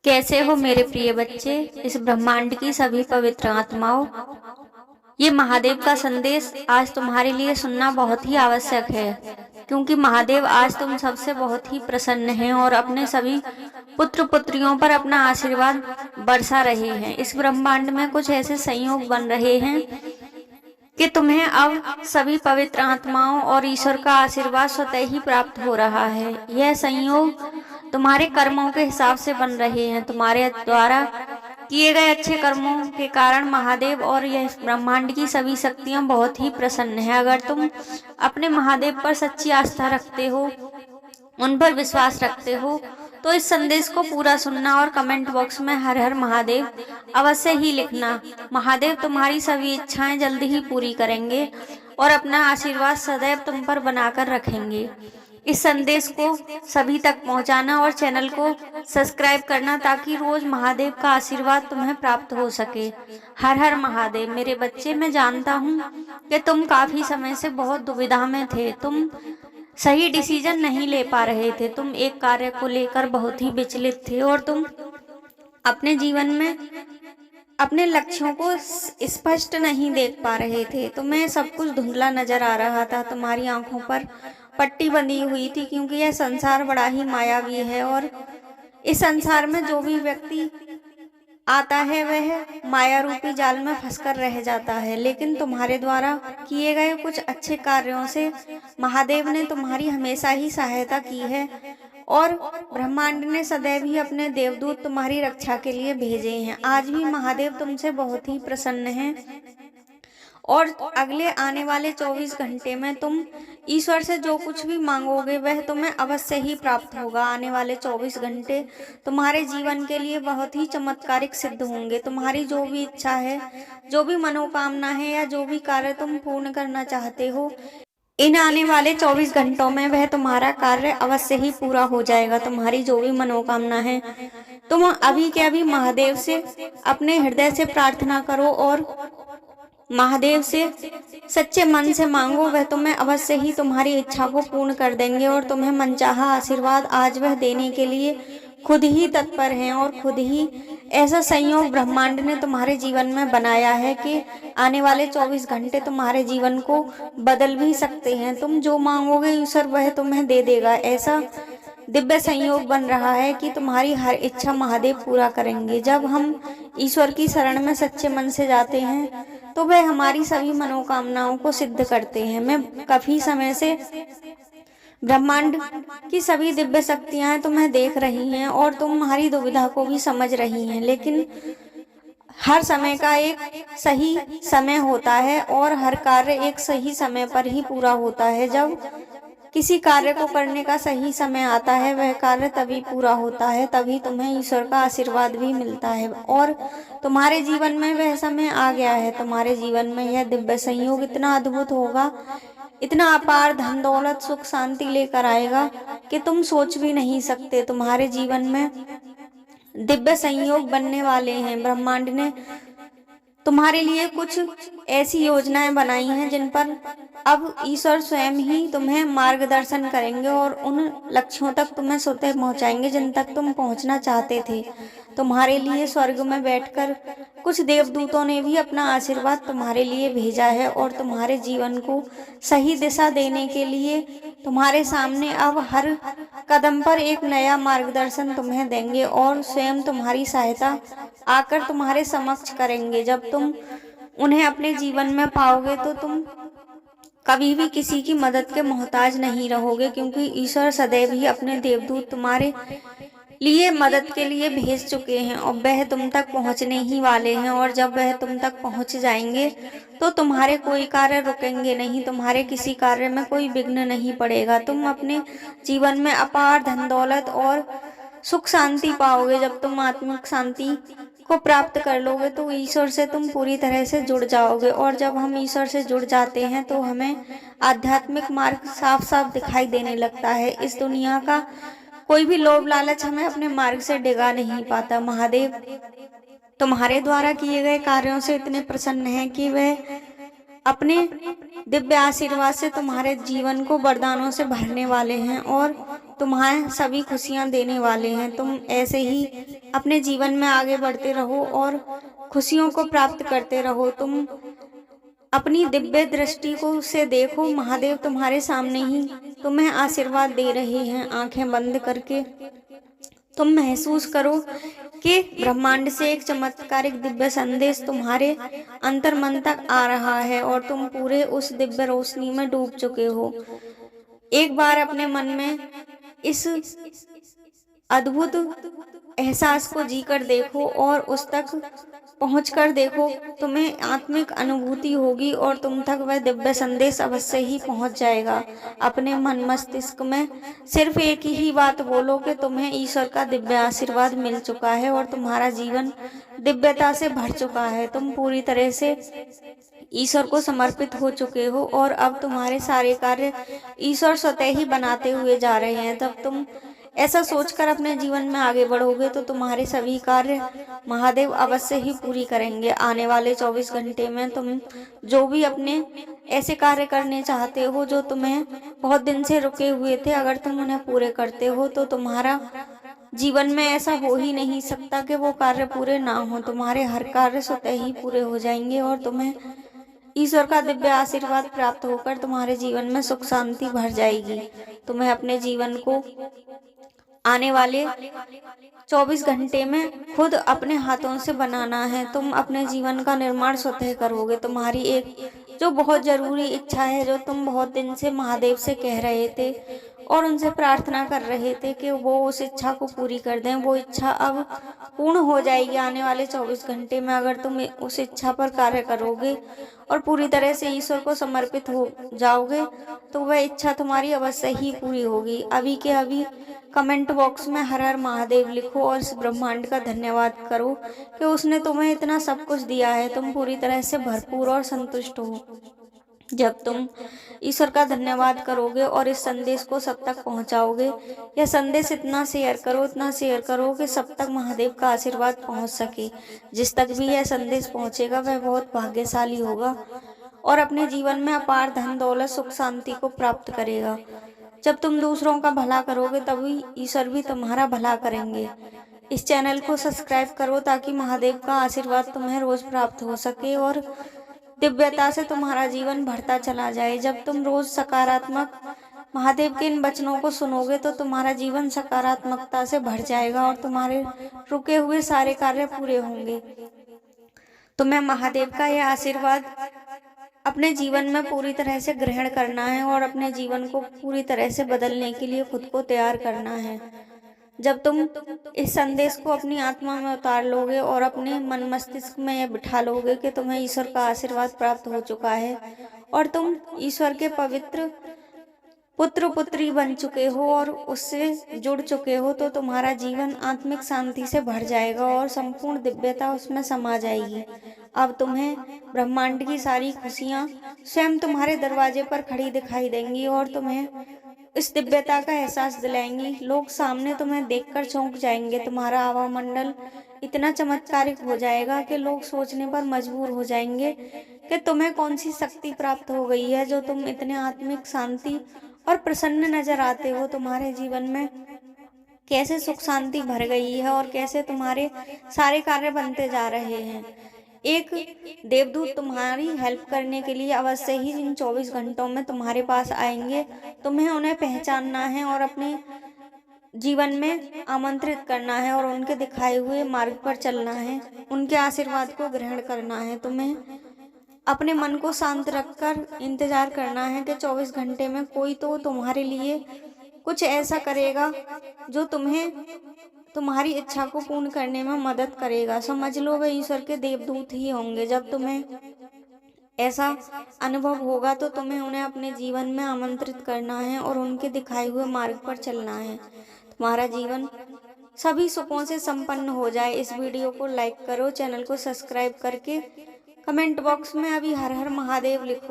कैसे हो मेरे प्रिय बच्चे, इस ब्रह्मांड की सभी पवित्र आत्माओं। ये महादेव का संदेश आज तुम्हारे लिए सुनना बहुत ही आवश्यक है, क्योंकि महादेव आज तुम सबसे बहुत ही प्रसन्न हैं और अपने सभी पुत्र पुत्रियों पर अपना आशीर्वाद बरसा रहे हैं। इस ब्रह्मांड में कुछ ऐसे संयोग बन रहे हैं कि तुम्हें अब सभी पवित्र आत्माओं और ईश्वर का आशीर्वाद स्वतः ही प्राप्त हो रहा है। यह संयोग तुम्हारे कर्मों के हिसाब से बन रहे हैं। तुम्हारे द्वारा किए गए अच्छे कर्मों के कारण महादेव और यह ब्रह्मांड की सभी शक्तियां बहुत ही प्रसन्न हैं। अगर तुम अपने महादेव पर सच्ची आस्था रखते हो, उन पर विश्वास रखते हो, तो इस संदेश को पूरा सुनना और कमेंट बॉक्स में हर हर महादेव अवश्य ही लिखना। महादेव तुम्हारी सभी इच्छाएं जल्दी ही पूरी करेंगे और अपना आशीर्वाद सदैव तुम पर बनाकर रखेंगे। इस संदेश को सभी तक पहुंचाना और चैनल को सब्सक्राइब करना, ताकि रोज महादेव का आशीर्वाद तुम्हें प्राप्त हो सके। हर हर महादेव। मेरे बच्चे, मैं जानता हूँ कि तुम काफी समय से बहुत दुविधा में थे। तुम सही डिसीजन नहीं ले पा रहे थे। तुम एक कार्य को लेकर बहुत ही विचलित थे और तुम अपने जीवन में अपने लक्ष्यों को स्पष्ट नहीं देख पा रहे थे। तुम्हें सब कुछ धुंधला नजर आ रहा था। तुम्हारी आंखों पर पट्टी बंधी हुई थी, क्योंकि यह संसार बड़ा ही मायावी है और इस संसार में जो भी व्यक्ति आता है वह माया रूपी जाल में फंसकर रह जाता है। लेकिन तुम्हारे द्वारा किए गए कुछ अच्छे कार्यों से महादेव ने तुम्हारी हमेशा ही सहायता की है और ब्रह्मांड ने सदैव ही अपने देवदूत तुम्हारी रक्षा के लिए भेजे हैं। आज भी महादेव तुमसे बहुत ही प्रसन्न हैं और अगले आने वाले 24 घंटे में तुम ईश्वर से जो कुछ भी मांगोगे वह तुम्हें अवश्य ही प्राप्त होगा। आने वाले 24 घंटे तुम्हारे जीवन के लिए बहुत ही चमत्कारिक सिद्ध होंगे। तुम्हारी जो भी इच्छा है, जो भी मनोकामना है या जो भी कार्य तुम पूर्ण करना चाहते हो, इन आने वाले 24 घंटों में वह तुम्हारा कार्य अवश्य ही पूरा हो जाएगा। तुम्हारी जो भी मनोकामना है, तुम अभी के अभी महादेव से अपने हृदय से प्रार्थना करो और महादेव से सच्चे मन से मांगो। वह तुम्हें अवश्य ही तुम्हारी इच्छा को पूर्ण कर देंगे और तुम्हें मनचाहा आशीर्वाद आज वह देने के लिए खुद ही तत्पर हैं। और खुद ही ऐसा संयोग ब्रह्मांड ने तुम्हारे जीवन में बनाया है कि आने वाले 24 घंटे तुम्हारे जीवन को बदल भी सकते हैं। तुम जो मांगोगे ईश्वर वह तुम्हें दे देगा। ऐसा दिव्य संयोग बन रहा है कि तुम्हारी हर इच्छा महादेव पूरा करेंगे। जब हम ईश्वर की शरण में सच्चे मन से जाते हैं तो वह हमारी सभी मनोकामनाओं को सिद्ध करते हैं। मैं काफी समय से ब्रह्मांड की सभी दिव्य शक्तियां तुम्हें देख रही हैं और तुम्हारी दुविधा को भी समझ रही हैं, लेकिन हर समय का एक सही समय होता है और हर कार्य एक सही समय पर ही पूरा होता है। जब किसी कार्य को करने का सही समय आता है वह कार्य तभी पूरा होता है, तभी तुम्हें ईश्वर का आशीर्वाद भी मिलता है और तुम्हारे जीवन में वह समय आ गया है। तुम्हारे जीवन में यह दिव्य संयोग इतना अद्भुत होगा, इतना अपार धन दौलत सुख शांति लेकर आएगा कि तुम सोच भी नहीं सकते। तुम्हारे जीवन में दिव्य संयोग बनने वाले हैं। ब्रह्मांड ने तुम्हारे लिए कुछ ऐसी योजनाएं बनाई हैं जिन पर अब ईश्वर स्वयं ही तुम्हें मार्गदर्शन करेंगे और उन लक्ष्यों तक तुम्हें स्वतः पहुंचाएंगे जिन तक तुम पहुंचना चाहते थे। तुम्हारे लिए स्वर्ग में बैठकर कुछ देवदूतों ने भी अपना आशीर्वाद तुम्हारे लिए भेजा है और तुम्हारे जीवन को सही दिशा देने के लिए तुम्हारे सामने अब हर कदम पर एक नया मार्गदर्शन तुम्हें देंगे और स्वयं तुम्हारी सहायता आकर तुम्हारे समक्ष करेंगे। जब तुम उन्हें अपने जीवन में पाओगे तो तुम कभी भी किसी की मदद के मोहताज नहीं रहोगे, क्योंकि ईश्वर सदैव ही अपने देवदूत तुम्हारे लिए मदद के लिए भेज चुके हैं और वह तुम तक पहुंचने ही वाले हैं। और जब वह तुम तक पहुंच जाएंगे तो तुम्हारे कोई कार्य रुकेंगे नहीं, तुम्हारे किसी कार्य में कोई विघ्न नहीं पड़ेगा। तुम अपने जीवन में अपार धन दौलत और सुख शांति पाओगे। जब तुम आत्मिक शांति को प्राप्त कर लोगे तो ईश्वर से तुम पूरी तरह से जुड़ जाओगे और जब हम ईश्वर से जुड़ जाते हैं तो हमें आध्यात्मिक मार्ग साफ साफ दिखाई देने लगता है। इस दुनिया का कोई भी लोभ लालच हमें अपने मार्ग से डिगा नहीं पाता। महादेव तुम्हारे द्वारा किए गए कार्यों से इतने प्रसन्न हैं कि वह अपने दिव्य आशीर्वाद से तुम्हारे जीवन को वरदानों से भरने वाले हैं और तुम्हें सभी खुशियां देने वाले हैं। तुम ऐसे ही अपने जीवन में आगे बढ़ते रहो और खुशियों को प्राप्त करते रहो। तुम अपनी दिव्य दृष्टि को से देखो, महादेव तुम्हारे सामने ही तुम्हें आशीर्वाद दे रहे हैं। आंखें बंद करके तुम महसूस करो कि ब्रह्मांड से एक चमत्कारिक दिव्य संदेश तुम्हारे अंतर मन तक आ रहा है और तुम पूरे उस दिव्य रोशनी में डूब चुके हो। एक बार अपने मन में इस अद्भुत एहसास को जीकर देखो और उस तक पहुंचकर देखो। तुम्हें आत्मिक अनुभूति होगी और तुम तक वह दिव्य संदेश अवश्य ही पहुंच जाएगा। अपने मन मस्तिष्क में सिर्फ एक ही बात बोलो कि तुम्हें ईश्वर का दिव्य आशीर्वाद मिल चुका है और तुम्हारा जीवन दिव्यता से भर चुका है। तुम पूरी तरह से ईश्वर को समर्पित हो चुके हो और अब तुम्हारे सारे कार्य ईश्वर स्वतः ही बनाते हुए जा रहे हैं। तब तुम ऐसा सोचकर अपने जीवन में आगे बढ़ोगे तो तुम्हारे सभी कार्य महादेव अवश्य ही पूरी करेंगे। आने वाले 24 घंटे में तुम जो भी अपने ऐसे कार्य करने चाहते हो जो तुम्हें बहुत दिन से रुके हुए थे, अगर तुम उन्हें पूरे करते हो तो तुम्हारा जीवन में ऐसा हो ही नहीं सकता कि वो कार्य पूरे ना हो। तुम्हारे हर कार्य स्वतः ही पूरे हो जाएंगे और तुम्हें ईश्वर का दिव्य आशीर्वाद प्राप्त होकर तुम्हारे जीवन में सुख शांति भर जाएगी। तुम्हें अपने जीवन को आने वाले 24 घंटे में खुद अपने हाथों से बनाना है। तुम अपने जीवन का निर्माण स्वतः करोगे। तुम्हारी एक जो बहुत जरूरी इच्छा है, जो तुम बहुत दिन से महादेव से कह रहे थे और उनसे प्रार्थना कर रहे थे कि वो उस इच्छा को पूरी कर दें, वो इच्छा अब पूर्ण हो जाएगी आने वाले 24 घंटे में। अगर तुम उस इच्छा पर कार्य करोगे और पूरी तरह से ईश्वर को समर्पित हो जाओगे तो वह इच्छा तुम्हारी अवश्य ही पूरी होगी। अभी के अभी कमेंट बॉक्स में हर हर महादेव लिखो और इस ब्रह्मांड का धन्यवाद करो कि उसने तुम्हें इतना सब कुछ दिया है। तुम पूरी तरह से भरपूर और संतुष्ट हो। जब तुम ईश्वर का धन्यवाद करोगे और इस संदेश को सब तक पहुंचाओगे, यह संदेश इतना शेयर करो कि सब तक महादेव का आशीर्वाद पहुंच सके। जिस तक भी यह संदेश पहुंचेगा वह बहुत भाग्यशाली होगा और अपने जीवन में अपार धन दौलत सुख शांति को प्राप्त करेगा। जब तुम दूसरों का भला करोगे तभी ईश्वर भी तुम्हारा भला करेंगे। इस चैनल को सब्सक्राइब करो ताकि महादेव का आशीर्वाद तुम्हें रोज प्राप्त हो सके और दिव्यता से तुम्हारा जीवन बढ़ता चला जाए। जब तुम रोज सकारात्मक महादेव के इन वचनों को सुनोगे तो तुम्हारा जीवन सकारात्मकता से भर जाएगा और तुम्हारे रुके हुए सारे कार्य पूरे होंगे। तुम्हें महादेव का यह आशीर्वाद अपने जीवन में पूरी तरह से ग्रहण करना है और अपने जीवन को पूरी तरह से बदलने के लिए खुद को तैयार करना है। जब तुम इस संदेश को अपनी आत्मा में उतार लोगे और अपने मन मस्तिष्क में यह बिठा लोगे कि तुम्हें ईश्वर का आशीर्वाद प्राप्त हो चुका है और तुम ईश्वर के पवित्र पुत्र पुत्री बन चुके हो और उससे जुड़ चुके हो, तो तुम्हारा जीवन आत्मिक शांति से भर जाएगा और संपूर्ण दिव्यता उसमें समा जाएगी। अब तुम्हें ब्रह्मांड की सारी खुशियां स्वयं तुम्हारे दरवाजे पर खड़ी दिखाई देंगी और तुम्हें इस दिव्यता का एहसास दिलाएंगी। लोग सामने तुम्हें देखकर चौंक जाएंगे। तुम्हारा आवामंडल इतना चमत्कारिक हो जाएगा कि लोग सोचने पर मजबूर हो जाएंगे कि तुम्हें कौन सी शक्ति प्राप्त हो गई है जो तुम इतने आत्मिक शांति और प्रसन्न नजर आते हो। तुम्हारे जीवन में कैसे सुख शांति भर गई है और कैसे तुम्हारे सारे कार्य बनते जा रहे हैं। एक देवदूत तुम्हारी हेल्प करने के लिए अवश्य ही इन 24 घंटों में तुम्हारे पास आएंगे। तुम्हें उन्हें पहचानना है और अपने जीवन में आमंत्रित करना है और उनके दिखाए हुए मार्ग पर चलना है, उनके आशीर्वाद को ग्रहण करना है। तुम्हें अपने मन को शांत रखकर इंतजार करना है कि 24 घंटे में कोई तो तुम्हारे लिए कुछ ऐसा करेगा जो तुम्हें तुम्हारी इच्छा को पूर्ण करने में मदद करेगा। समझ लो वे ईश्वर के देवदूत ही होंगे। जब तुम्हें ऐसा अनुभव होगा तो तुम्हें उन्हें अपने जीवन में आमंत्रित करना है और उनके दिखाए हुए मार्ग पर चलना है। तुम्हारा जीवन सभी सुखों से संपन्न हो जाए। इस वीडियो को लाइक करो, चैनल को सब्सक्राइब करके कमेंट बॉक्स में अभी हर हर महादेव लिखो।